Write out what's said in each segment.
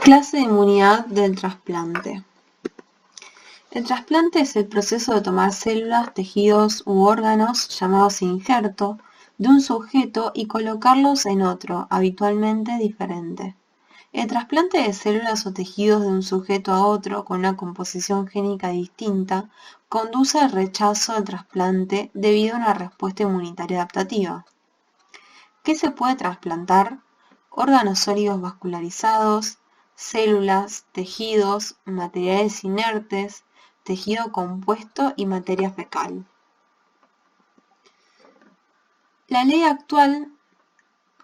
Clase de inmunidad del trasplante. El trasplante es el proceso de tomar células, tejidos u órganos, llamados injerto, de un sujeto y colocarlos en otro, habitualmente diferente. El trasplante de células o tejidos de un sujeto a otro con una composición génica distinta conduce al rechazo del trasplante debido a una respuesta inmunitaria adaptativa. ¿Qué se puede trasplantar? Órganos sólidos vascularizados, células, tejidos, materiales inertes, tejido compuesto y materia fecal. La ley actual,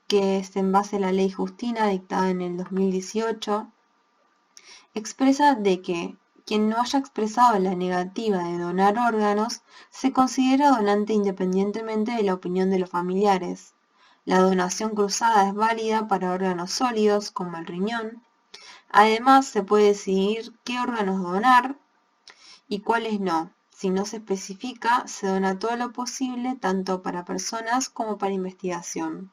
que es en base a la ley Justina dictada en el 2018, expresa de que quien no haya expresado la negativa de donar órganos se considera donante independientemente de la opinión de los familiares. La donación cruzada es válida para órganos sólidos como el riñón. Además, se puede decidir qué órganos donar y cuáles no. Si no se especifica, se dona todo lo posible tanto para personas como para investigación.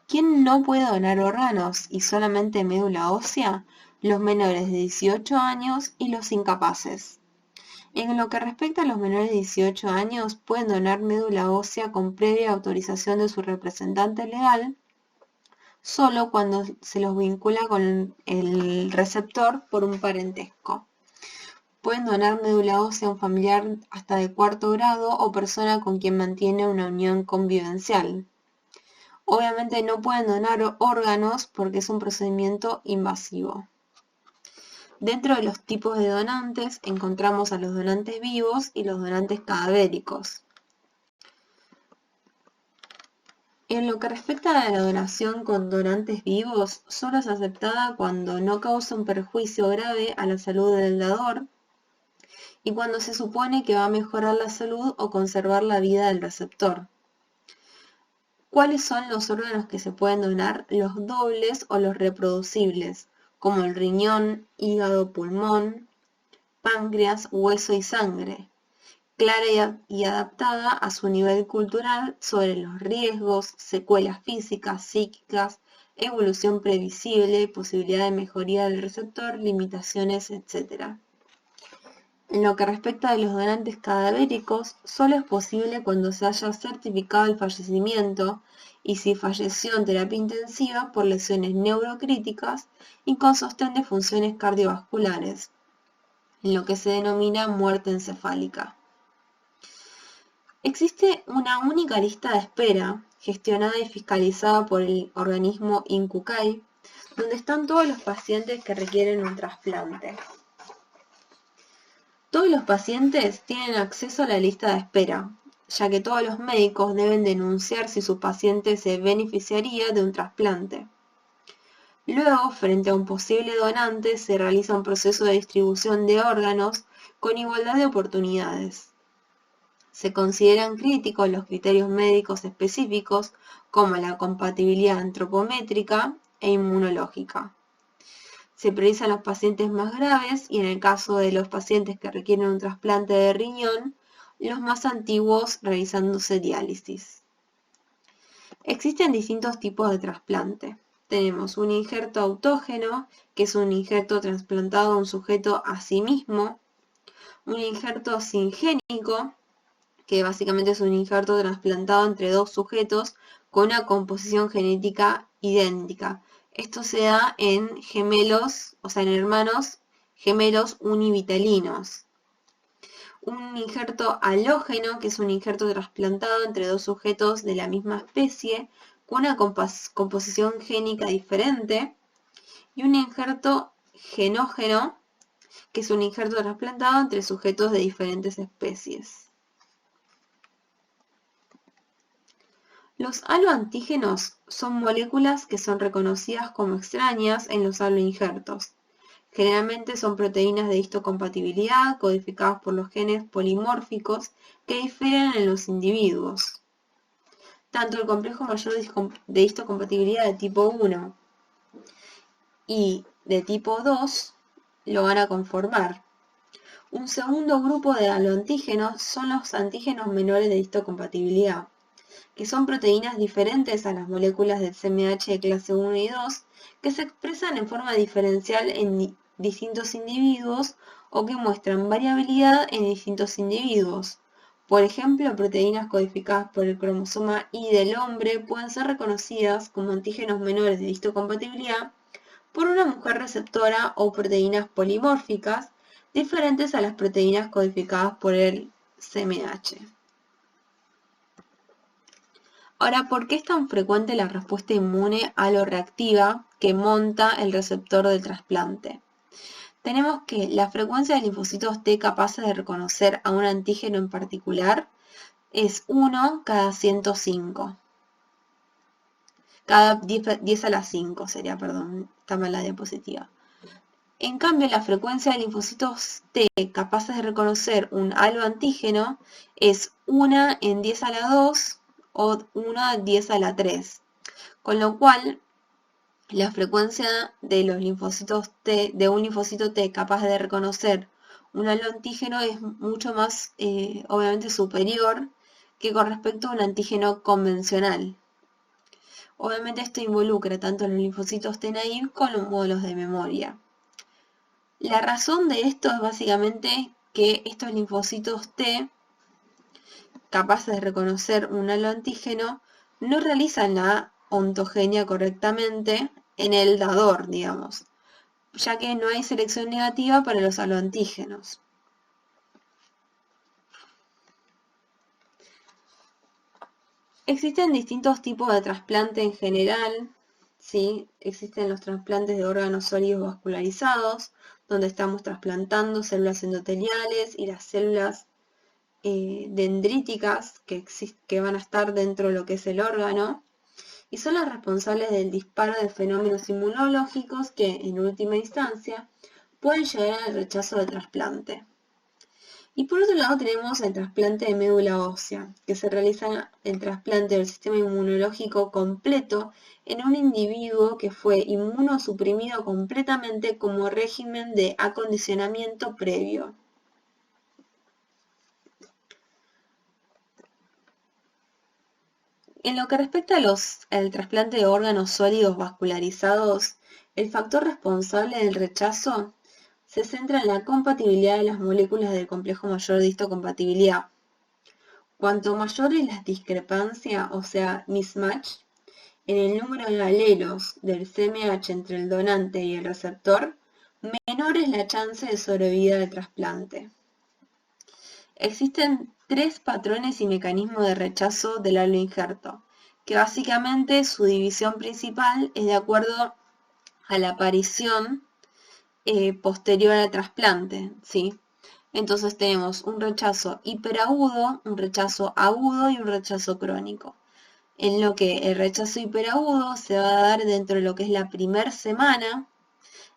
¿Quién no puede donar órganos y solamente médula ósea? Los menores de 18 años y los incapaces. En lo que respecta a los menores de 18 años, pueden donar médula ósea con previa autorización de su representante legal, solo cuando se los vincula con el receptor por un parentesco. Pueden donar médula ósea a un familiar hasta de cuarto grado o persona con quien mantiene una unión convivencial. Obviamente no pueden donar órganos porque es un procedimiento invasivo. Dentro de los tipos de donantes encontramos a los donantes vivos y los donantes cadavéricos. En lo que respecta a la donación con donantes vivos, solo es aceptada cuando no causa un perjuicio grave a la salud del dador y cuando se supone que va a mejorar la salud o conservar la vida del receptor. ¿Cuáles son los órganos que se pueden donar? Los dobles o los reproducibles, como el riñón, hígado, pulmón, páncreas, hueso y sangre, clara y adaptada a su nivel cultural sobre los riesgos, secuelas físicas, psíquicas, evolución previsible, posibilidad de mejoría del receptor, limitaciones, etc. En lo que respecta a los donantes cadavéricos, solo es posible cuando se haya certificado el fallecimiento y si falleció en terapia intensiva por lesiones neurocríticas y con sostén de funciones cardiovasculares, en lo que se denomina muerte encefálica. Existe una única lista de espera, gestionada y fiscalizada por el organismo INCUCAI, donde están todos los pacientes que requieren un trasplante. Todos los pacientes tienen acceso a la lista de espera, ya que todos los médicos deben denunciar si su paciente se beneficiaría de un trasplante. Luego, frente a un posible donante, se realiza un proceso de distribución de órganos con igualdad de oportunidades. Se consideran críticos los criterios médicos específicos como la compatibilidad antropométrica e inmunológica. Se priorizan los pacientes más graves y en el caso de los pacientes que requieren un trasplante de riñón, los más antiguos realizándose diálisis. Existen distintos tipos de trasplante. Tenemos un injerto autógeno, que es un injerto trasplantado a un sujeto a sí mismo, un injerto singénico, que básicamente es un injerto trasplantado entre dos sujetos con una composición genética idéntica. Esto se da en gemelos, o sea, en hermanos gemelos univitelinos. Un injerto halógeno, que es un injerto trasplantado entre dos sujetos de la misma especie, con una composición génica diferente. Y un injerto genógeno, que es un injerto trasplantado entre sujetos de diferentes especies. Los haloantígenos son moléculas que son reconocidas como extrañas en los haloinjertos. Generalmente son proteínas de histocompatibilidad codificadas por los genes polimórficos que difieren en los individuos. Tanto el complejo mayor de histocompatibilidad de tipo 1 y de tipo 2 lo van a conformar. Un segundo grupo de haloantígenos son los antígenos menores de histocompatibilidad, que son proteínas diferentes a las moléculas del CMH de clase 1 y 2 que se expresan en forma diferencial en distintos individuos o que muestran variabilidad en distintos individuos. Por ejemplo, proteínas codificadas por el cromosoma Y del hombre pueden ser reconocidas como antígenos menores de histocompatibilidad por una mujer receptora o proteínas polimórficas diferentes a las proteínas codificadas por el CMH. Ahora, ¿por qué es tan frecuente la respuesta inmune aloreactiva que monta el receptor del trasplante? Tenemos que la frecuencia de linfocitos T capaces de reconocer a un antígeno en particular es 1 cada 105. Cada 10 a la 5 sería, perdón, está mal la diapositiva. En cambio, la frecuencia de linfocitos T capaces de reconocer un haloantígeno es 1 en 10 a la 2 o 1 en 10 a la 3. Con lo cual, la frecuencia de los linfocitos T, de un linfocito T capaz de reconocer un haloantígeno es mucho más, obviamente, superior que con respecto a un antígeno convencional. Obviamente esto involucra tanto los linfocitos T naive como los de memoria. La razón de esto es básicamente que estos linfocitos T, capaces de reconocer un haloantígeno, no realizan la ontogenia correctamente en el dador, digamos, ya que no hay selección negativa para los haloantígenos. Existen distintos tipos de trasplante en general, ¿sí? Existen los trasplantes de órganos sólidos vascularizados, donde estamos trasplantando células endoteliales y las células dendríticas que van a estar dentro de lo que es el órgano, y son las responsables del disparo de fenómenos inmunológicos que, en última instancia, pueden llegar al rechazo de trasplante. Y por otro lado tenemos el trasplante de médula ósea, que se realiza el trasplante del sistema inmunológico completo en un individuo que fue inmunosuprimido completamente como régimen de acondicionamiento previo. En lo que respecta al trasplante de órganos sólidos vascularizados, el factor responsable del rechazo se centra en la compatibilidad de las moléculas del complejo mayor de histocompatibilidad. Cuanto mayor es la discrepancia, o sea, mismatch, en el número de alelos del CMH entre el donante y el receptor, menor es la chance de sobrevida del trasplante. Existen 3 patrones y mecanismos de rechazo del haloinjerto, que básicamente su división principal es de acuerdo a la aparición posterior al trasplante, ¿sí? Entonces tenemos un rechazo hiperagudo, un rechazo agudo y un rechazo crónico. En lo que el rechazo hiperagudo se va a dar dentro de lo que es la primera semana,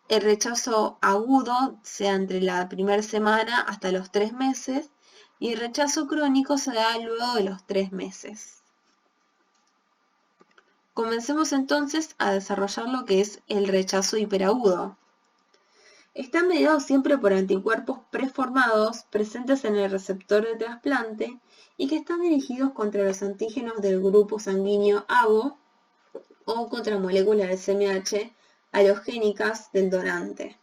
el rechazo agudo sea entre la primera semana hasta los 3 meses y el rechazo crónico se da luego de los 3 meses. Comencemos entonces a desarrollar lo que es el rechazo hiperagudo. Está mediado siempre por anticuerpos preformados presentes en el receptor de trasplante y que están dirigidos contra los antígenos del grupo sanguíneo ABO o contra moléculas del CMH alogénicas del donante.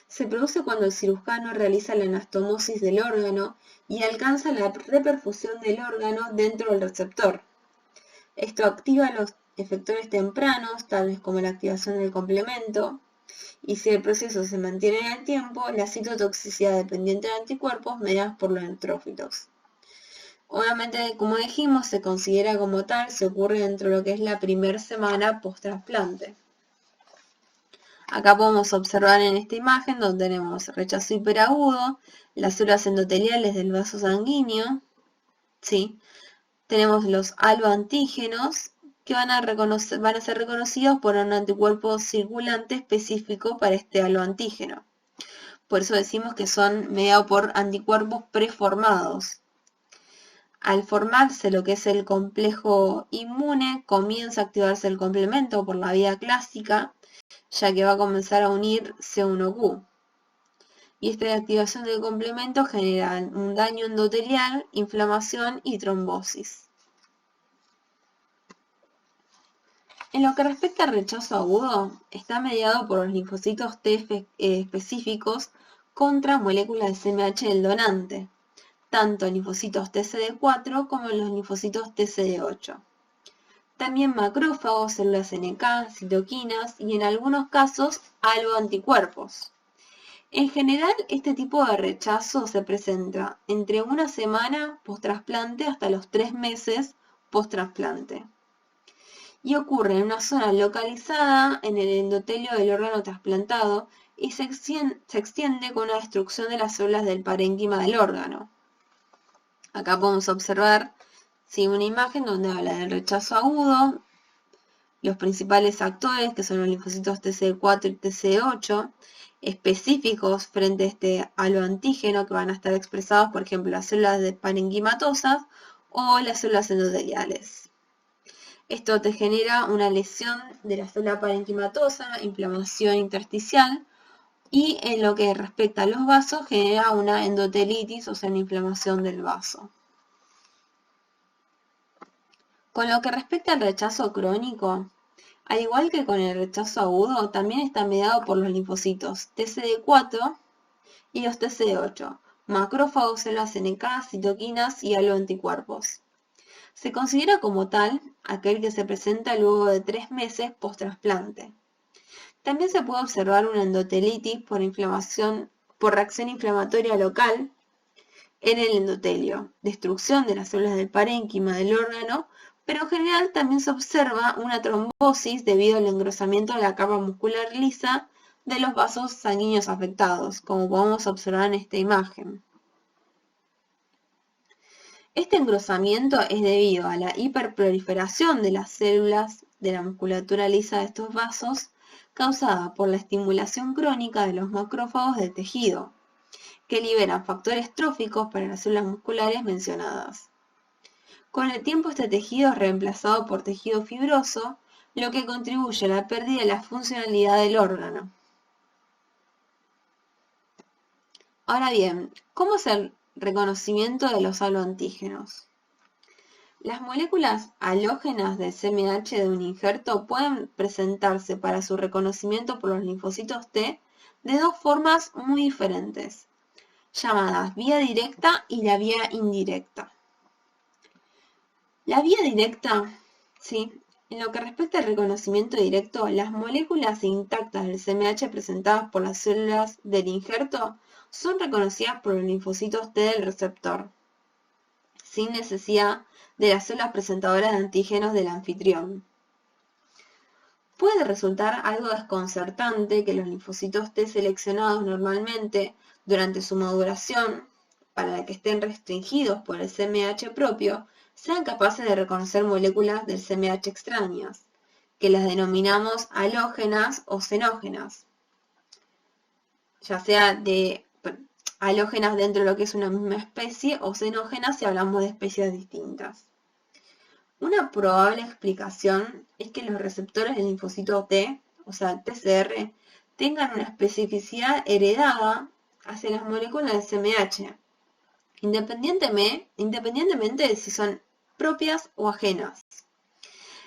Se produce cuando el cirujano realiza la anastomosis del órgano y alcanza la reperfusión del órgano dentro del receptor. Esto activa los efectores tempranos, tales como la activación del complemento, y si el proceso se mantiene en el tiempo, la citotoxicidad dependiente de anticuerpos mediados por los neutrófilos. Obviamente, como dijimos, se considera como tal, se ocurre dentro de lo que es la primera semana post-trasplante. Acá podemos observar en esta imagen donde tenemos rechazo hiperagudo, las células endoteliales del vaso sanguíneo, ¿sí? Tenemos los haloantígenos que van a ser reconocidos por un anticuerpo circulante específico para este haloantígeno. Por eso decimos que son mediados por anticuerpos preformados. Al formarse lo que es el complejo inmune, comienza a activarse el complemento por la vía clásica, ya que va a comenzar a unir C1q. Y esta activación del complemento genera un daño endotelial, inflamación y trombosis. En lo que respecta al rechazo agudo, está mediado por los linfocitos T específicos contra moléculas de CMH del donante, tanto linfocitos TCD4 como los linfocitos TCD8. También macrófagos, células NK, citoquinas y en algunos casos alloanticuerpos. En general, este tipo de rechazo se presenta entre una semana post-trasplante hasta los 3 meses post-trasplante y ocurre en una zona localizada en el endotelio del órgano trasplantado y se extiende con una destrucción de las células del parénquima del órgano. Acá podemos observar una imagen donde habla del rechazo agudo, los principales actores que son los linfocitos TCD4 y TCD8, específicos frente a este haloantígeno que van a estar expresados, por ejemplo, las células parenquimatosas o las células endoteliales. Esto te genera una lesión de la célula parenquimatosa, inflamación intersticial, y en lo que respecta a los vasos genera una endotelitis, o sea, una inflamación del vaso. Con lo que respecta al rechazo crónico, al igual que con el rechazo agudo, también está mediado por los linfocitos TCD4 y los TCD8, macrófagos, células NK, citoquinas y alloanticuerpos. Se considera como tal aquel que se presenta luego de 3 meses post-trasplante. También se puede observar una endotelitis por reacción inflamatoria local en el endotelio, destrucción de las células del parénquima del órgano, pero en general también se observa una trombosis debido al engrosamiento de la capa muscular lisa de los vasos sanguíneos afectados, como podemos observar en esta imagen. Este engrosamiento es debido a la hiperproliferación de las células de la musculatura lisa de estos vasos, causada por la estimulación crónica de los macrófagos del tejido, que liberan factores tróficos para las células musculares mencionadas. Con el tiempo este tejido es reemplazado por tejido fibroso, lo que contribuye a la pérdida de la funcionalidad del órgano. Ahora bien, ¿cómo es el reconocimiento de los haloantígenos? Las moléculas halógenas del CMH de un injerto pueden presentarse para su reconocimiento por los linfocitos T de dos formas muy diferentes, llamadas vía directa y la vía indirecta. La vía directa, en lo que respecta al reconocimiento directo, las moléculas intactas del CMH presentadas por las células del injerto son reconocidas por los linfocitos T del receptor, sin necesidad de las células presentadoras de antígenos del anfitrión. Puede resultar algo desconcertante que los linfocitos T seleccionados normalmente durante su maduración, para que estén restringidos por el CMH propio, sean capaces de reconocer moléculas del CMH extrañas, que las denominamos halógenas o xenógenas, ya sea halógenas dentro de lo que es una misma especie o xenógenas si hablamos de especies distintas. Una probable explicación es que los receptores del linfocito T, o sea, TCR, tengan una especificidad heredada hacia las moléculas del CMH, independientemente de si son propias o ajenas.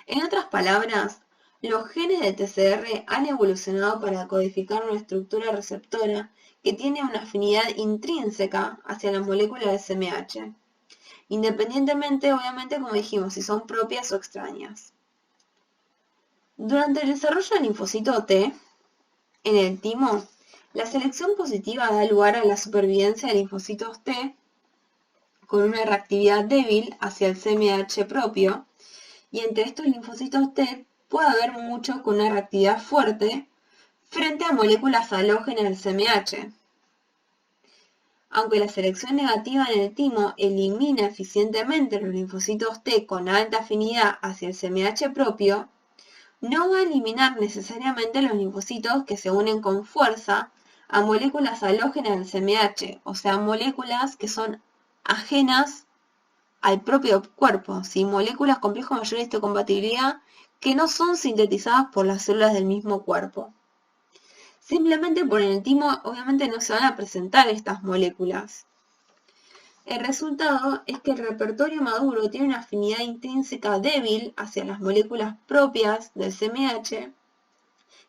En otras palabras, los genes de TCR han evolucionado para codificar una estructura receptora que tiene una afinidad intrínseca hacia la molécula de CMH, independientemente, obviamente, como dijimos, si son propias o extrañas. Durante el desarrollo del linfocito T, en el timo, la selección positiva da lugar a la supervivencia de linfocitos T con una reactividad débil hacia el CMH propio, y entre estos linfocitos T puede haber muchos con una reactividad fuerte frente a moléculas halógenas del CMH. Aunque la selección negativa en el timo elimina eficientemente los linfocitos T con alta afinidad hacia el CMH propio, no va a eliminar necesariamente los linfocitos que se unen con fuerza a moléculas halógenas del CMH, o sea, moléculas que son ajenas al propio cuerpo, moléculas complejos mayor histocompatibilidad que no son sintetizadas por las células del mismo cuerpo. Simplemente por el timo obviamente no se van a presentar estas moléculas. El resultado es que el repertorio maduro tiene una afinidad intrínseca débil hacia las moléculas propias del CMH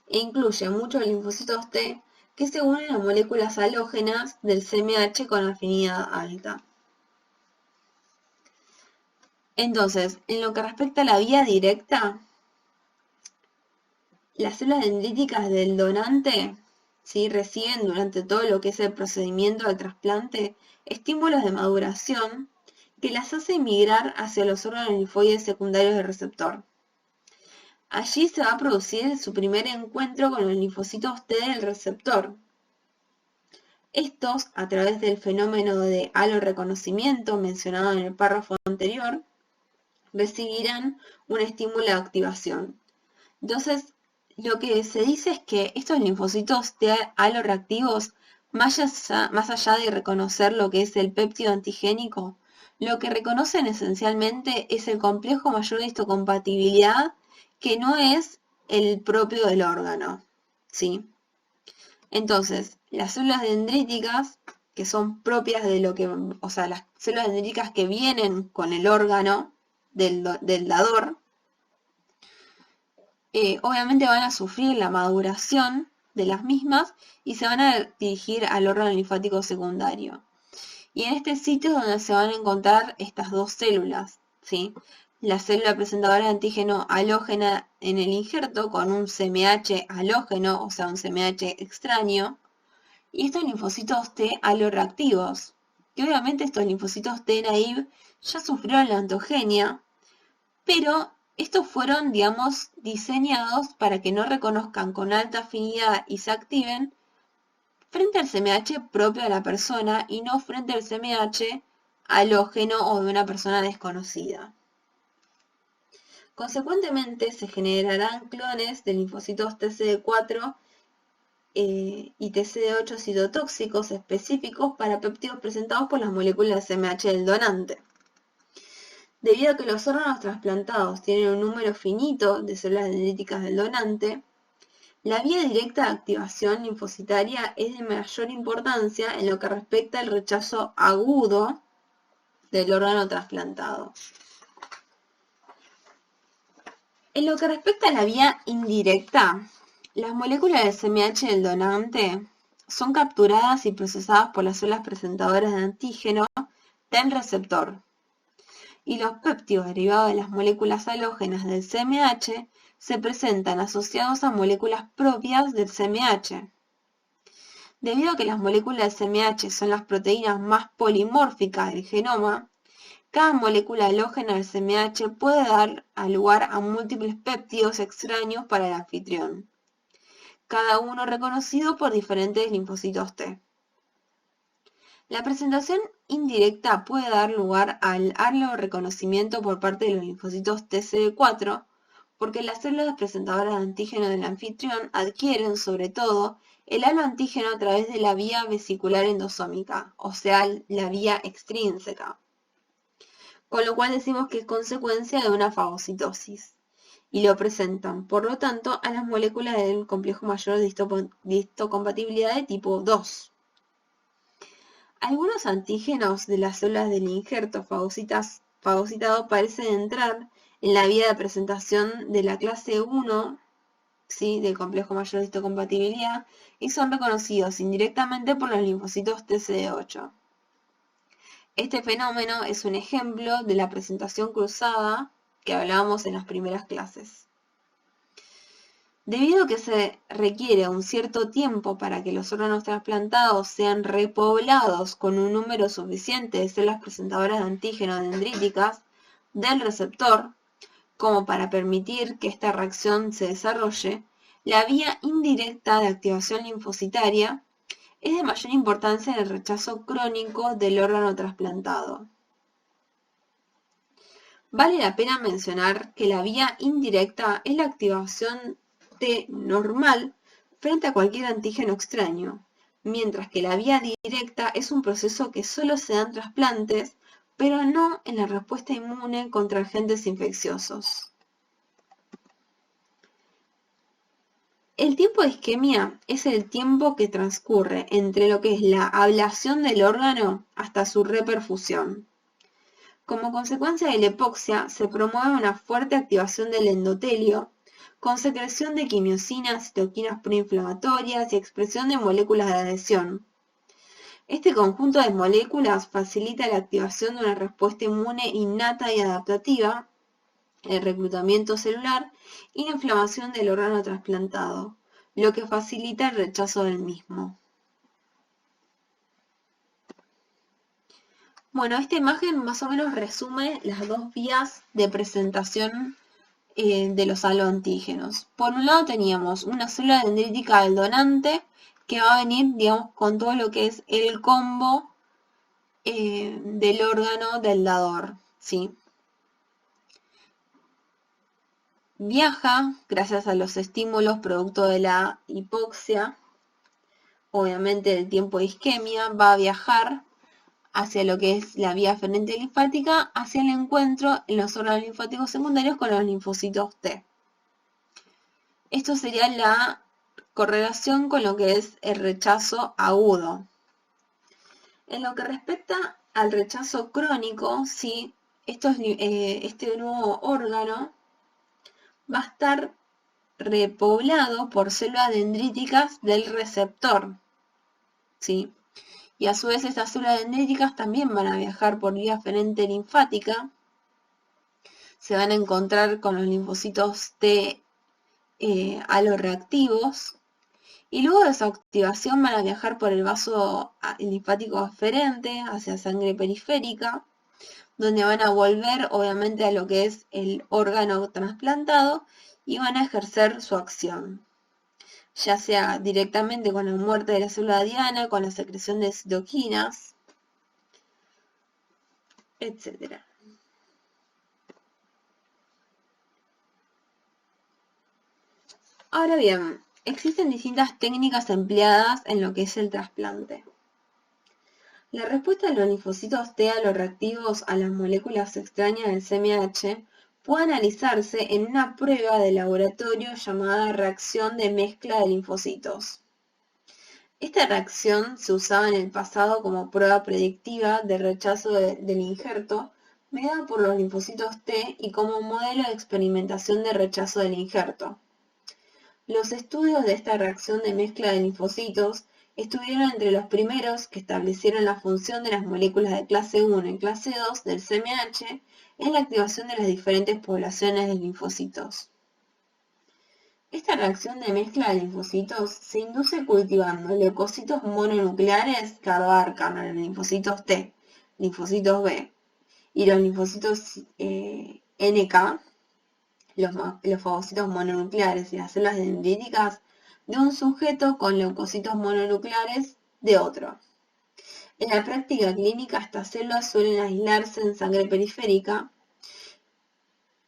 e incluye muchos linfocitos T que se unen a moléculas halógenas del CMH con afinidad alta. Entonces, en lo que respecta a la vía directa, las células dendríticas del donante, ¿sí?, reciben durante todo lo que es el procedimiento del trasplante estímulos de maduración que las hacen migrar hacia los órganos linfoides secundarios del receptor. Allí se va a producir su primer encuentro con los linfocitos T del receptor. Estos, a través del fenómeno de halo-reconocimiento mencionado en el párrafo anterior, recibirán un estímulo de activación. Entonces, lo que se dice es que estos linfocitos T haloreactivos, más allá de reconocer lo que es el péptido antigénico, lo que reconocen esencialmente es el complejo mayor de histocompatibilidad, que no es el propio del órgano, ¿sí? Entonces, las células dendríticas, que son propias de lo que, o sea, las células dendríticas que vienen con el órgano del dador, obviamente van a sufrir la maduración de las mismas y se van a dirigir al órgano linfático secundario. Y en este sitio es donde se van a encontrar estas dos células, ¿sí? La célula presentadora de antígeno halógena en el injerto con un CMH halógeno, o sea, un CMH extraño, y estos linfocitos T haloreactivos, que obviamente estos linfocitos T naive ya sufrieron la ontogenia, pero estos fueron, digamos, diseñados para que no reconozcan con alta afinidad y se activen frente al CMH propio de la persona y no frente al CMH halógeno o de una persona desconocida. Consecuentemente, se generarán clones de linfocitos TCD4 y TCD8 citotóxicos específicos para péptidos presentados por las moléculas CMH del donante. Debido a que los órganos trasplantados tienen un número finito de células dendríticas del donante, la vía directa de activación linfocitaria es de mayor importancia en lo que respecta al rechazo agudo del órgano trasplantado. En lo que respecta a la vía indirecta, las moléculas del CMH del donante son capturadas y procesadas por las células presentadoras de antígeno del receptor, y los péptidos derivados de las moléculas halógenas del CMH se presentan asociados a moléculas propias del CMH. Debido a que las moléculas del CMH son las proteínas más polimórficas del genoma, cada molécula halógena del CMH puede dar lugar a múltiples péptidos extraños para el anfitrión, cada uno reconocido por diferentes linfocitos T. La presentación indirecta puede dar lugar al halo-reconocimiento por parte de los linfocitos TCD4, porque las células presentadoras de antígeno del anfitrión adquieren, sobre todo, el haloantígeno a través de la vía vesicular endosómica, o sea, la vía extrínseca. Con lo cual decimos que es consecuencia de una fagocitosis, y lo presentan, por lo tanto, a las moléculas del complejo mayor de histocompatibilidad de tipo 2. Algunos antígenos de las células del injerto fagocitado parecen entrar en la vía de presentación de la clase 1, ¿sí?, del complejo mayor de histocompatibilidad, y son reconocidos indirectamente por los linfocitos TCD8. Este fenómeno es un ejemplo de la presentación cruzada que hablábamos en las primeras clases. Debido a que se requiere un cierto tiempo para que los órganos trasplantados sean repoblados con un número suficiente de células presentadoras de antígeno dendríticas del receptor, como para permitir que esta reacción se desarrolle, la vía indirecta de activación linfocitaria es de mayor importancia en el rechazo crónico del órgano trasplantado. Vale la pena mencionar que la vía indirecta es la activación T normal frente a cualquier antígeno extraño, mientras que la vía directa es un proceso que solo se da en trasplantes, pero no en la respuesta inmune contra agentes infecciosos. El tiempo de isquemia es el tiempo que transcurre entre lo que es la ablación del órgano hasta su reperfusión. Como consecuencia de la hipoxia, se promueve una fuerte activación del endotelio, con secreción de quimiosinas, citoquinas proinflamatorias y expresión de moléculas de adhesión. Este conjunto de moléculas facilita la activación de una respuesta inmune innata y adaptativa, el reclutamiento celular y la inflamación del órgano trasplantado, lo que facilita el rechazo del mismo. Bueno, esta imagen más o menos resume las dos vías de presentación de los aloantígenos. Por un lado teníamos una célula dendrítica del donante que va a venir, digamos, con todo lo que es el combo del órgano del dador, ¿sí? Viaja gracias a los estímulos producto de la hipoxia, obviamente el tiempo de isquemia, va a viajar hacia lo que es la vía aferente linfática, hacia el encuentro en los órganos linfáticos secundarios con los linfocitos T. Esto sería la correlación con lo que es el rechazo agudo. En lo que respecta al rechazo crónico, ¿sí? Este nuevo órgano va a estar repoblado por células dendríticas del receptor, ¿sí? Y a su vez estas células dendríticas también van a viajar por vía aferente linfática, se van a encontrar con los linfocitos T aloreactivos, y luego de su activación van a viajar por el vaso linfático aferente hacia sangre periférica, donde van a volver obviamente a lo que es el órgano trasplantado y van a ejercer su acción, ya sea directamente con la muerte de la célula diana, con la secreción de citoquinas, etc. Ahora bien, existen distintas técnicas empleadas en lo que es el trasplante. La respuesta de los linfocitos T aloreactivos a las moléculas extrañas del CMH puede analizarse en una prueba de laboratorio llamada reacción de mezcla de linfocitos. Esta reacción se usaba en el pasado como prueba predictiva de rechazo del injerto mediada por los linfocitos T y como modelo de experimentación de rechazo del injerto. Los estudios de esta reacción de mezcla de linfocitos estuvieron entre los primeros que establecieron la función de las moléculas de clase 1 y clase 2 del CMH en la activación de las diferentes poblaciones de linfocitos. Esta reacción de mezcla de linfocitos se induce cultivando leucocitos mononucleares que abarcan a los linfocitos T, linfocitos B y los linfocitos NK, los fagocitos mononucleares y las células dendríticas de un sujeto con leucocitos mononucleares de otro. En la práctica clínica estas células suelen aislarse en sangre periférica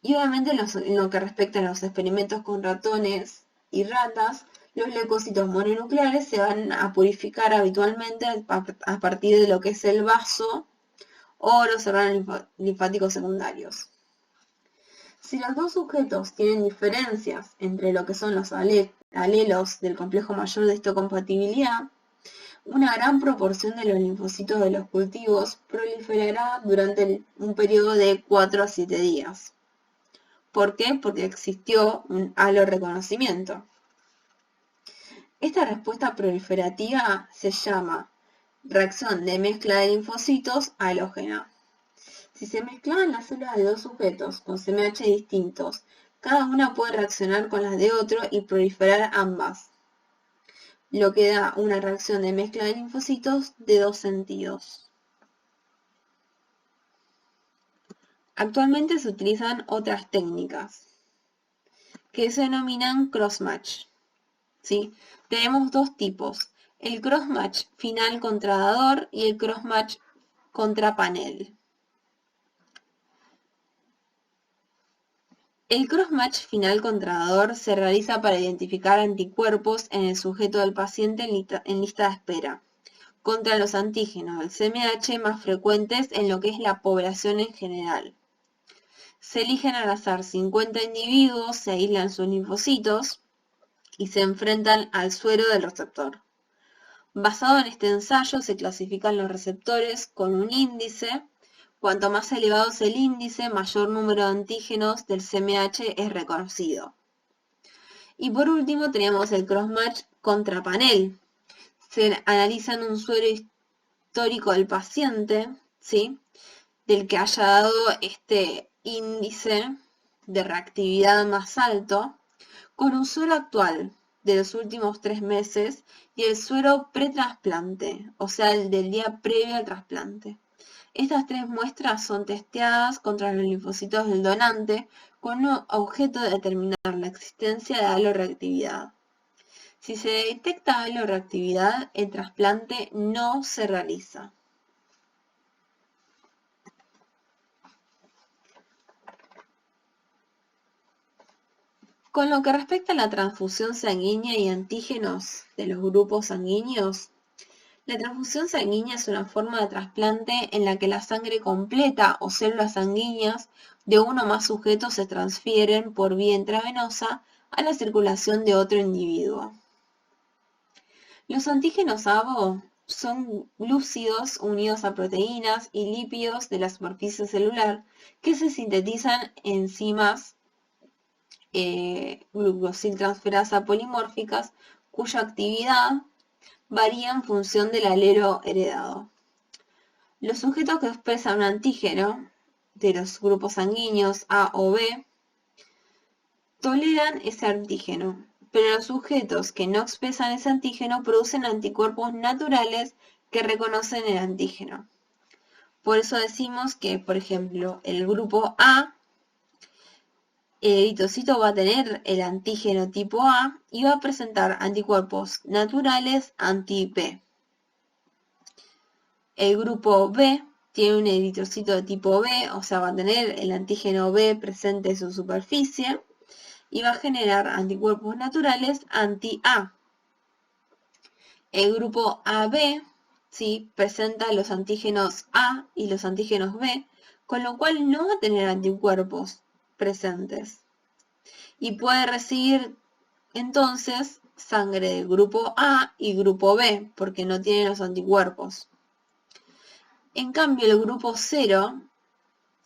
y obviamente en lo que respecta a los experimentos con ratones y ratas, los leucocitos mononucleares se van a purificar habitualmente a partir de lo que es el vaso o los órganos linfáticos secundarios. Si los dos sujetos tienen diferencias entre lo que son los alelos del complejo mayor de histocompatibilidad, una gran proporción de los linfocitos de los cultivos proliferará durante un periodo de 4 a 7 días. ¿Por qué? Porque existió un aloreconocimiento. Esta respuesta proliferativa se llama reacción de mezcla de linfocitos halógena. Si se mezclaban las células de dos sujetos con CMH distintos, cada una puede reaccionar con las de otro y proliferar ambas, lo que da una reacción de mezcla de linfocitos de dos sentidos. Actualmente se utilizan otras técnicas que se denominan crossmatch. ¿Sí? Tenemos dos tipos, el crossmatch final contra dador y el crossmatch contra panel. El crossmatch final contra dador se realiza para identificar anticuerpos en el sujeto del paciente en lista de espera, contra los antígenos del CMH más frecuentes en lo que es la población en general. Se eligen al azar 50 individuos, se aíslan sus linfocitos y se enfrentan al suero del receptor. Basado en este ensayo se clasifican los receptores con un índice. Cuanto más elevado es el índice, mayor número de antígenos del CMH es reconocido. Y por último tenemos el crossmatch contra panel. Se analiza en un suero histórico del paciente, ¿sí?, del que haya dado este índice de reactividad más alto, con un suero actual de los últimos 3 meses y el suero pretrasplante, o sea, el del día previo al trasplante. Estas 3 muestras son testeadas contra los linfocitos del donante con un objeto de determinar la existencia de alorreactividad. Si se detecta alorreactividad, el trasplante no se realiza. Con lo que respecta a la transfusión sanguínea y antígenos de los grupos sanguíneos, la transfusión sanguínea es una forma de trasplante en la que la sangre completa o células sanguíneas de uno o más sujetos se transfieren por vía intravenosa a la circulación de otro individuo. Los antígenos ABO son glúcidos unidos a proteínas y lípidos de la superficie celular que se sintetizan en enzimas glucosiltransferasa polimórficas cuya actividad varía en función del alelo heredado. Los sujetos que expresan un antígeno de los grupos sanguíneos A o B toleran ese antígeno, pero los sujetos que no expresan ese antígeno producen anticuerpos naturales que reconocen el antígeno. Por eso decimos que, por ejemplo, el grupo A, el eritrocito va a tener el antígeno tipo A y va a presentar anticuerpos naturales anti-B. El grupo B tiene un eritrocito de tipo B, o sea, va a tener el antígeno B presente en su superficie y va a generar anticuerpos naturales anti-A. El grupo AB, ¿sí?, presenta los antígenos A y los antígenos B, con lo cual no va a tener anticuerpos presentes. Y puede recibir entonces sangre del grupo A y grupo B, porque no tiene los anticuerpos. En cambio, el grupo 0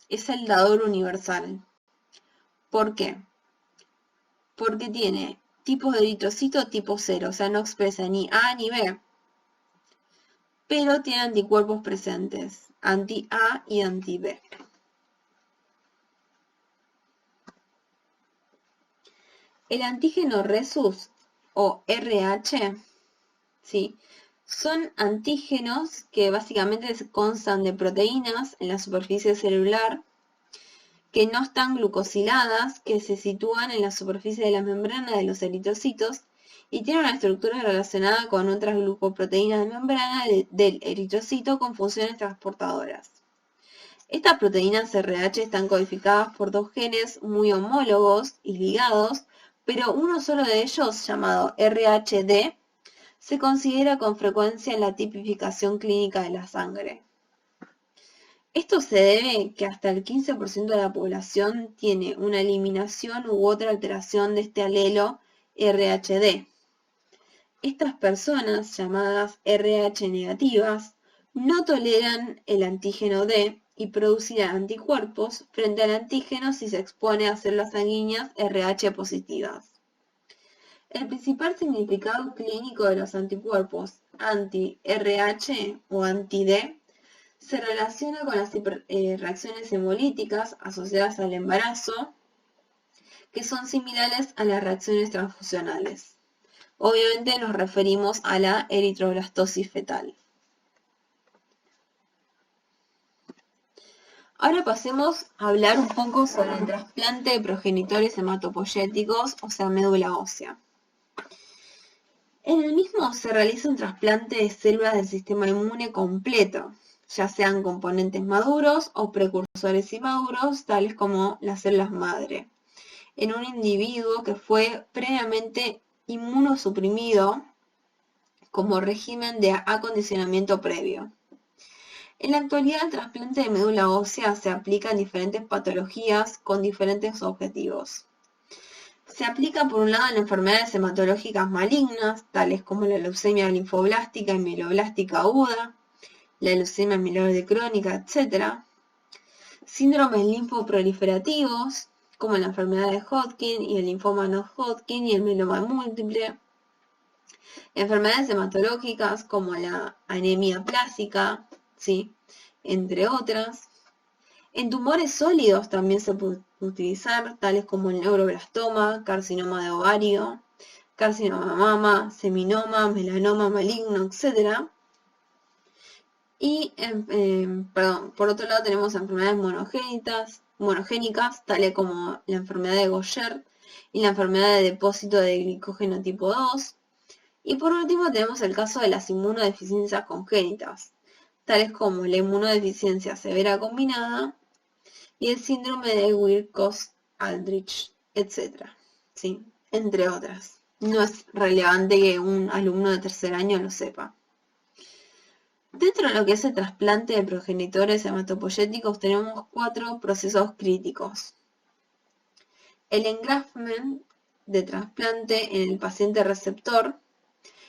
es el dador universal. ¿Por qué? Porque tiene tipos de eritrocito tipo 0, o sea, no expresa ni A ni B, pero tiene anticuerpos presentes, anti-A y anti-B. El antígeno Rhesus o RH, ¿sí?, son antígenos que básicamente constan de proteínas en la superficie celular que no están glucosiladas, que se sitúan en la superficie de la membrana de los eritrocitos y tienen una estructura relacionada con otras glucoproteínas de membrana del eritrocito con funciones transportadoras. Estas proteínas RH están codificadas por 2 genes muy homólogos y ligados, pero uno solo de ellos, llamado RHD, se considera con frecuencia en la tipificación clínica de la sangre. Esto se debe que hasta el 15% de la población tiene una eliminación u otra alteración de este alelo RHD. Estas personas, llamadas RH negativas, no toleran el antígeno D y producirán anticuerpos frente al antígeno si se expone a células sanguíneas RH positivas. El principal significado clínico de los anticuerpos anti-RH o anti-D se relaciona con las reacciones hemolíticas asociadas al embarazo, que son similares a las reacciones transfusionales. Obviamente nos referimos a la eritroblastosis fetal. Ahora pasemos a hablar un poco sobre el trasplante de progenitores hematopoyéticos, o sea, médula ósea. En el mismo se realiza un trasplante de células del sistema inmune completo, ya sean componentes maduros o precursores inmaduros, tales como las células madre, en un individuo que fue previamente inmunosuprimido como régimen de acondicionamiento previo. En la actualidad, el trasplante de médula ósea se aplica en diferentes patologías con diferentes objetivos. Se aplica por un lado en enfermedades hematológicas malignas, tales como la leucemia linfoblástica y mieloblástica aguda, la leucemia mieloide crónica, etc. Síndromes linfoproliferativos, como la enfermedad de Hodgkin y el linfoma no Hodgkin y el mieloma múltiple. Enfermedades hematológicas como la anemia plásica, ¿sí?, entre otras. En tumores sólidos también se puede utilizar, tales como el neuroblastoma, carcinoma de ovario, carcinoma de mama, seminoma, melanoma maligno, etc. Y, por otro lado, tenemos enfermedades monogénicas, tales como la enfermedad de Gaucher y la enfermedad de depósito de glicógeno tipo 2. Y por último tenemos el caso de las inmunodeficiencias congénitas, tales como la inmunodeficiencia severa combinada y el síndrome de Witkowski-Aldrich, etc. ¿Sí? Entre otras. No es relevante que un alumno de tercer año lo sepa. Dentro de lo que es el trasplante de progenitores hematopoyéticos tenemos 4 procesos críticos. El engraftment de trasplante en el paciente receptor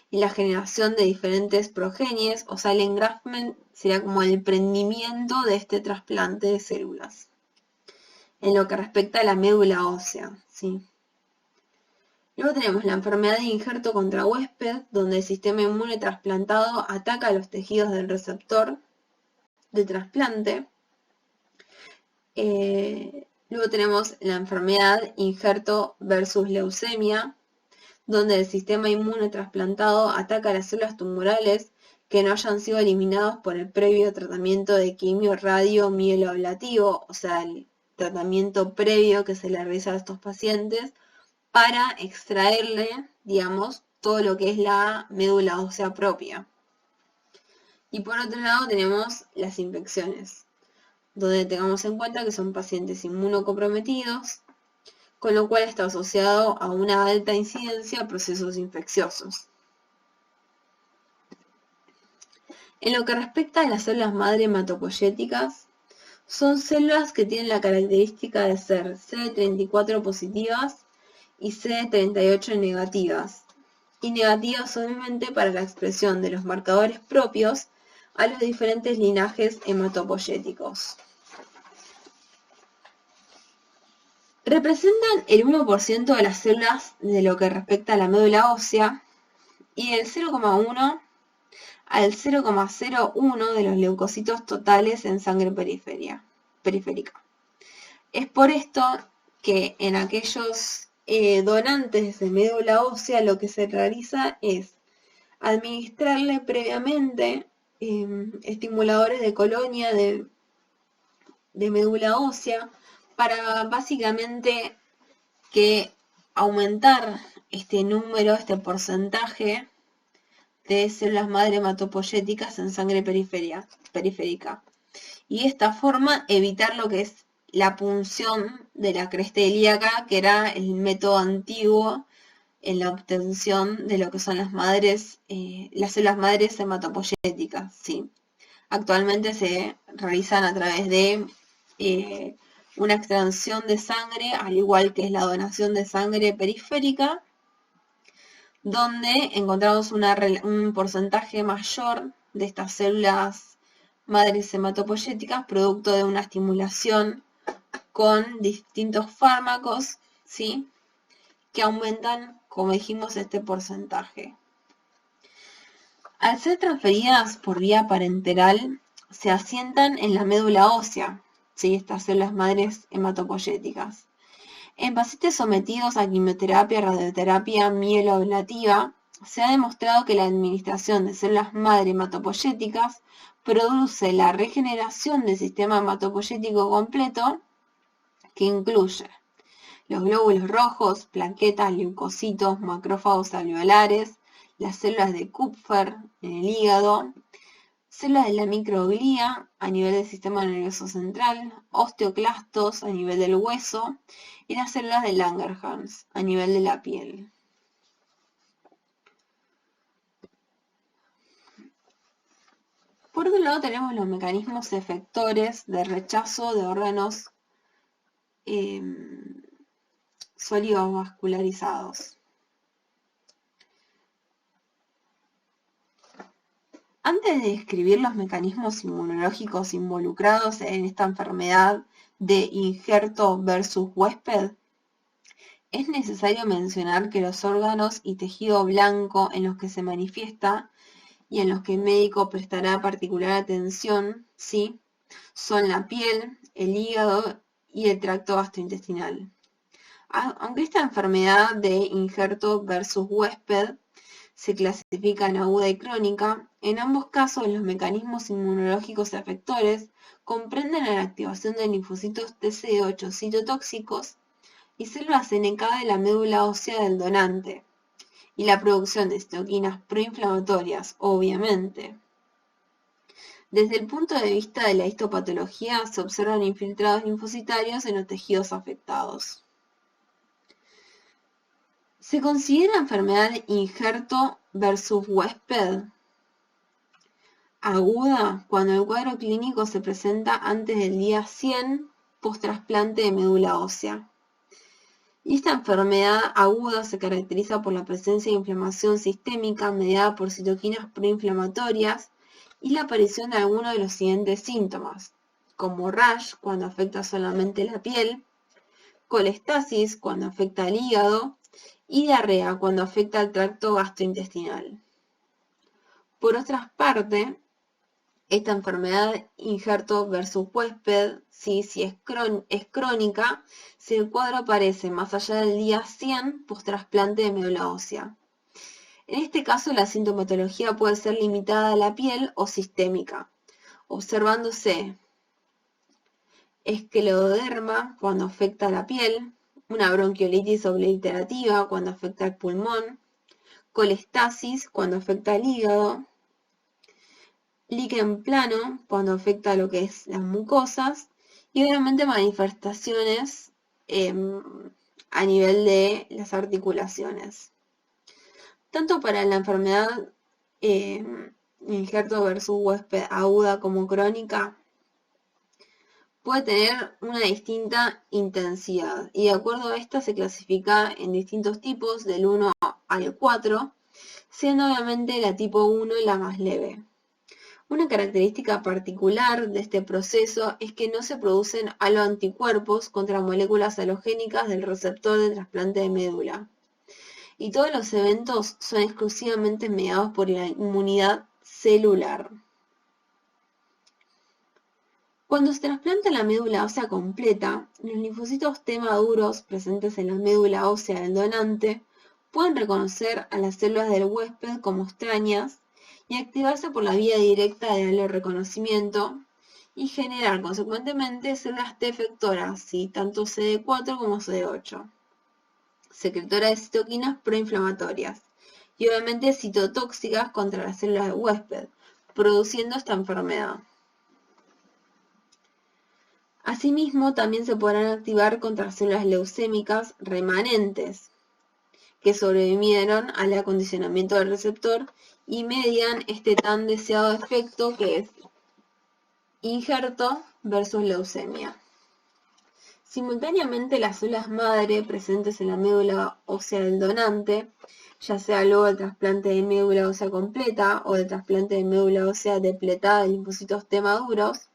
y la generación de diferentes progenies, o sea, el engraftment sería como el prendimiento de este trasplante de células. En lo que respecta a la médula ósea, ¿sí? Luego tenemos la enfermedad de injerto contra huésped, donde el sistema inmune trasplantado ataca a los tejidos del receptor de trasplante. Luego tenemos la enfermedad injerto versus leucemia, donde el sistema inmune trasplantado ataca a las células tumorales que no hayan sido eliminados por el previo tratamiento de quimio radio mieloablativo, o sea, el tratamiento previo que se le realiza a estos pacientes para extraerle, digamos, todo lo que es la médula ósea propia. Y por otro lado tenemos las infecciones, donde tengamos en cuenta que son pacientes inmunocomprometidos, con lo cual está asociado a una alta incidencia de procesos infecciosos. En lo que respecta a las células madre hematopoyéticas, son células que tienen la característica de ser CD34 positivas y CD38 negativas, y negativas obviamente para la expresión de los marcadores propios a los diferentes linajes hematopoyéticos. Representan el 1% de las células de lo que respecta a la médula ósea y el 0,1 al 0,01 de los leucocitos totales en sangre periférica. Es por esto que en aquellos donantes de médula ósea lo que se realiza es administrarle previamente estimuladores de colonia de médula ósea para básicamente que aumentar este número, este porcentaje de células madre hematopoyéticas en sangre periférica. Y de esta forma evitar lo que es la punción de la cresta ilíaca, que era el método antiguo en la obtención de lo que son las células madres hematopoyéticas, ¿sí? Actualmente se realizan a través de una extracción de sangre, al igual que es la donación de sangre periférica, donde encontramos un porcentaje mayor de estas células madres hematopoyéticas producto de una estimulación con distintos fármacos, ¿sí?, que aumentan, como dijimos, este porcentaje. Al ser transferidas por vía parenteral, se asientan en la médula ósea, ¿sí?, estas células madres hematopoyéticas. En pacientes sometidos a quimioterapia y radioterapia mieloablativa, se ha demostrado que la administración de células madre hematopoyéticas produce la regeneración del sistema hematopoyético completo, que incluye los glóbulos rojos, plaquetas, leucocitos, macrófagos alveolares, las células de Kupffer en el hígado, células de la microglía a nivel del sistema nervioso central, osteoclastos a nivel del hueso y las células de Langerhans a nivel de la piel. Por otro lado tenemos los mecanismos efectores de rechazo de órganos sólidos vascularizados. Antes de describir los mecanismos inmunológicos involucrados en esta enfermedad de injerto versus huésped, es necesario mencionar que los órganos y tejido blanco en los que se manifiesta y en los que el médico prestará particular atención, ¿sí?, son la piel, el hígado y el tracto gastrointestinal. Aunque esta enfermedad de injerto versus huésped se clasifica en aguda y crónica, en ambos casos los mecanismos inmunológicos efectores comprenden la activación de linfocitos TC8 citotóxicos y células NK de la médula ósea del donante, y la producción de citoquinas proinflamatorias, obviamente. Desde el punto de vista de la histopatología, se observan infiltrados linfocitarios en los tejidos afectados. ¿Se considera enfermedad injerto versus huésped aguda cuando el cuadro clínico se presenta antes del día 100 post-trasplante de médula ósea? Y esta enfermedad aguda se caracteriza por la presencia de inflamación sistémica mediada por citoquinas proinflamatorias y la aparición de algunos de los siguientes síntomas, como rash cuando afecta solamente la piel, colestasis cuando afecta al hígado y diarrea cuando afecta al tracto gastrointestinal. Por otra parte, esta enfermedad injerto versus huésped, si es crónica, si el cuadro aparece más allá del día 100 post-trasplante de médula ósea. En este caso, la sintomatología puede ser limitada a la piel o sistémica, observándose escleroderma cuando afecta a la piel, una bronquiolitis obliterativa cuando afecta al pulmón, colestasis cuando afecta al hígado, líquen plano cuando afecta a lo que es las mucosas y obviamente manifestaciones a nivel de las articulaciones. Tanto para la enfermedad injerto versus huésped aguda como crónica, puede tener una distinta intensidad y de acuerdo a esta se clasifica en distintos tipos del 1 al 4, siendo obviamente la tipo 1 la más leve. Una característica particular de este proceso es que no se producen aloanticuerpos contra moléculas halogénicas del receptor de trasplante de médula. Y todos los eventos son exclusivamente mediados por la inmunidad celular. Cuando se trasplanta la médula ósea completa, los linfocitos T maduros presentes en la médula ósea del donante pueden reconocer a las células del huésped como extrañas y activarse por la vía directa del aleorreconocimiento y generar consecuentemente células T efectoras, ¿sí?, tanto CD4 como CD8, secretoras de citoquinas proinflamatorias y obviamente citotóxicas contra las células del huésped, produciendo esta enfermedad. Asimismo, también se podrán activar contra células leucémicas remanentes que sobrevivieron al acondicionamiento del receptor y median este tan deseado efecto que es injerto versus leucemia. Simultáneamente, las células madre presentes en la médula ósea del donante, ya sea luego del trasplante de médula ósea completa o del trasplante de médula ósea depletada de linfocitos T maduros,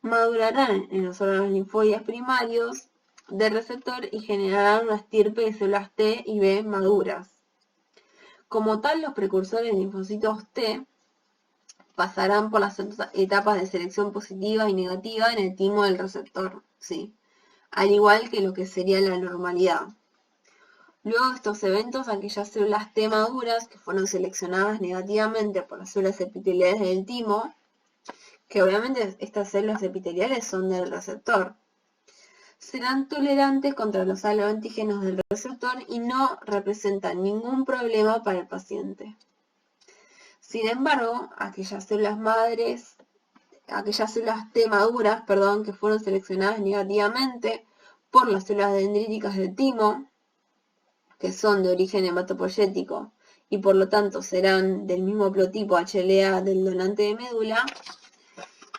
madurarán en los órganos linfoides primarios del receptor y generarán una estirpe de células T y B maduras. Como tal, los precursores de linfocitos T pasarán por las etapas de selección positiva y negativa en el timo del receptor, ¿sí?, al igual que lo que sería la normalidad. Luego de estos eventos, aquellas células T maduras que fueron seleccionadas negativamente por las células epiteliales del timo, que obviamente estas células epiteliales son del receptor, serán tolerantes contra los aloantígenos del receptor y no representan ningún problema para el paciente. Sin embargo, aquellas células T maduras, que fueron seleccionadas negativamente por las células dendríticas del timo, que son de origen hematopoyético y por lo tanto serán del mismo haplotipo HLA del donante de médula,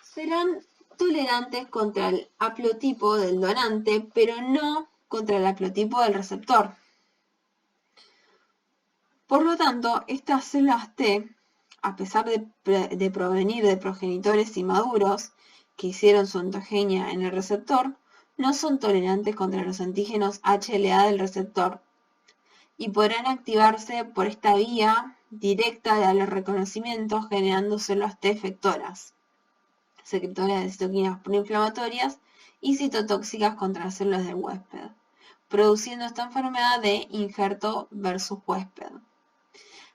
serán tolerantes contra el haplotipo del donante, pero no contra el haplotipo del receptor. Por lo tanto, estas células T, a pesar de provenir de progenitores inmaduros que hicieron su ontogenia en el receptor, no son tolerantes contra los antígenos HLA del receptor y podrán activarse por esta vía directa de los reconocimientos generando células T efectoras, secretoras de citoquinas proinflamatorias y citotóxicas contra las células del huésped, produciendo esta enfermedad de injerto versus huésped.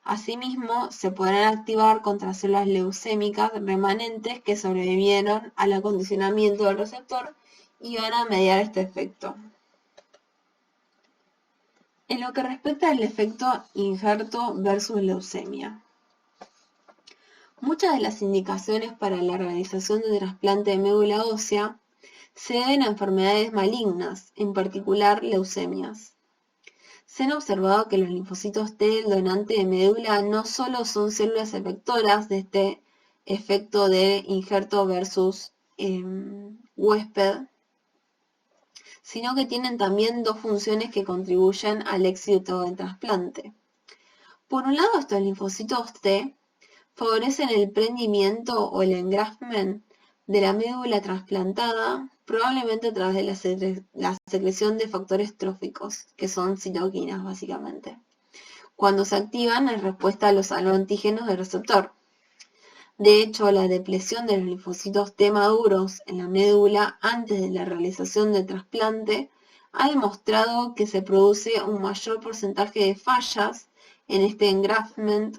Asimismo, se podrán activar contra células leucémicas remanentes que sobrevivieron al acondicionamiento del receptor y van a mediar este efecto. En lo que respecta al efecto injerto versus leucemia, muchas de las indicaciones para la realización de trasplante de médula ósea se deben a enfermedades malignas, en particular leucemias. Se han observado que los linfocitos T del donante de médula no solo son células efectoras de este efecto de injerto versus huésped, sino que tienen también dos funciones que contribuyen al éxito del trasplante. Por un lado, estos linfocitos T favorecen el prendimiento o el engraftment de la médula trasplantada, probablemente a través de la secreción de factores tróficos, que son citoquinas básicamente, cuando se activan en respuesta a los antígenos del receptor. De hecho, la depresión de los linfocitos T maduros en la médula antes de la realización del trasplante ha demostrado que se produce un mayor porcentaje de fallas en este engraftment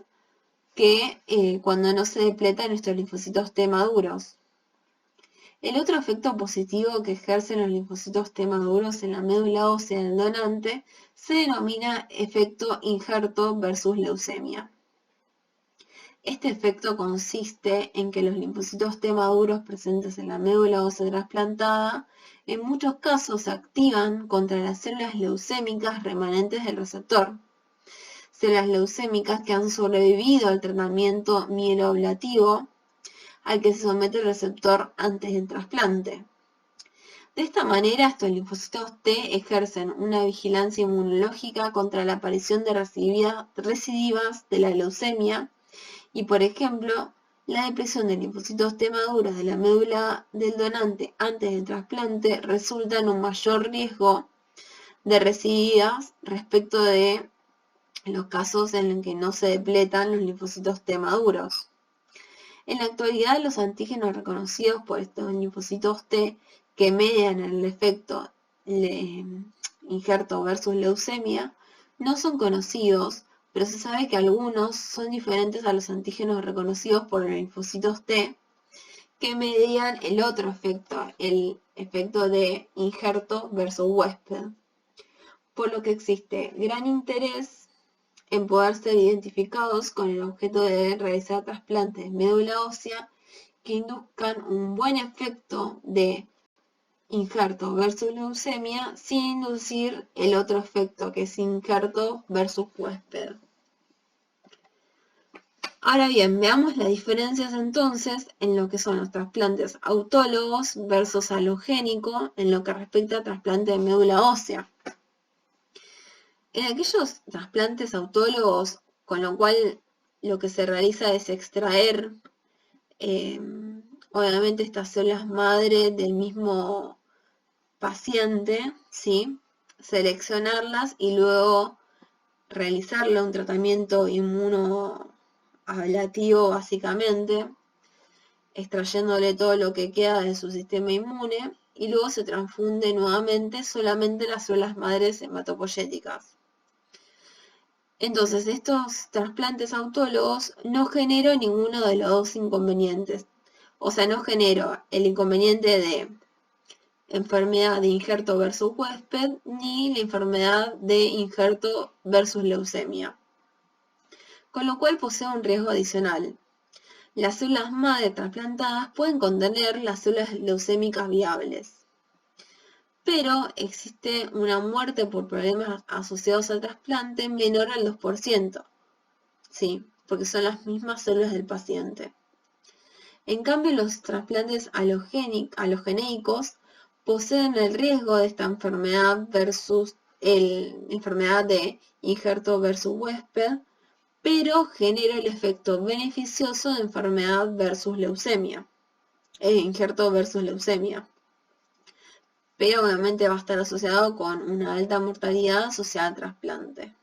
que cuando no se depletan estos linfocitos T maduros. El otro efecto positivo que ejercen los linfocitos T maduros en la médula ósea del donante se denomina efecto injerto versus leucemia. Este efecto consiste en que los linfocitos T maduros presentes en la médula ósea trasplantada en muchos casos se activan contra las células leucémicas remanentes del receptor. Células leucémicas que han sobrevivido al tratamiento mieloablativo al que se somete el receptor antes del trasplante. De esta manera, estos linfocitos T ejercen una vigilancia inmunológica contra la aparición de recidivas de la leucemia y, por ejemplo, la depresión de linfocitos T maduros de la médula del donante antes del trasplante resulta en un mayor riesgo de recidivas respecto de los casos en los que no se depletan los linfocitos T maduros. En la actualidad, los antígenos reconocidos por estos linfocitos T que median el efecto injerto versus leucemia no son conocidos, pero se sabe que algunos son diferentes a los antígenos reconocidos por los linfocitos T que median el otro efecto, el efecto de injerto versus huésped, por lo que existe gran interés en poder ser identificados con el objeto de realizar trasplantes de médula ósea que induzcan un buen efecto de injerto versus leucemia sin inducir el otro efecto que es injerto versus huésped. Ahora bien, veamos las diferencias entonces en lo que son los trasplantes autólogos versus alogénicos en lo que respecta a trasplante de médula ósea. En aquellos trasplantes autólogos, con lo cual lo que se realiza es extraer, obviamente, estas células madre del mismo paciente, ¿sí? Seleccionarlas y luego realizarle un tratamiento inmunoablativo básicamente, extrayéndole todo lo que queda de su sistema inmune y luego se transfunde nuevamente solamente las células madres hematopoyéticas. Entonces, estos trasplantes autólogos no generan ninguno de los dos inconvenientes. O sea, no genero el inconveniente de enfermedad de injerto versus huésped, ni la enfermedad de injerto versus leucemia. Con lo cual posee un riesgo adicional. Las células madre trasplantadas pueden contener las células leucémicas viables, pero existe una muerte por problemas asociados al trasplante menor al 2%, ¿sí? Porque son las mismas células del paciente. En cambio, los trasplantes alogeneicos poseen el riesgo de esta enfermedad versus enfermedad de injerto versus huésped, pero genera el efecto beneficioso de enfermedad versus leucemia, injerto versus leucemia. Pero obviamente va a estar asociado con una alta mortalidad asociada al trasplante.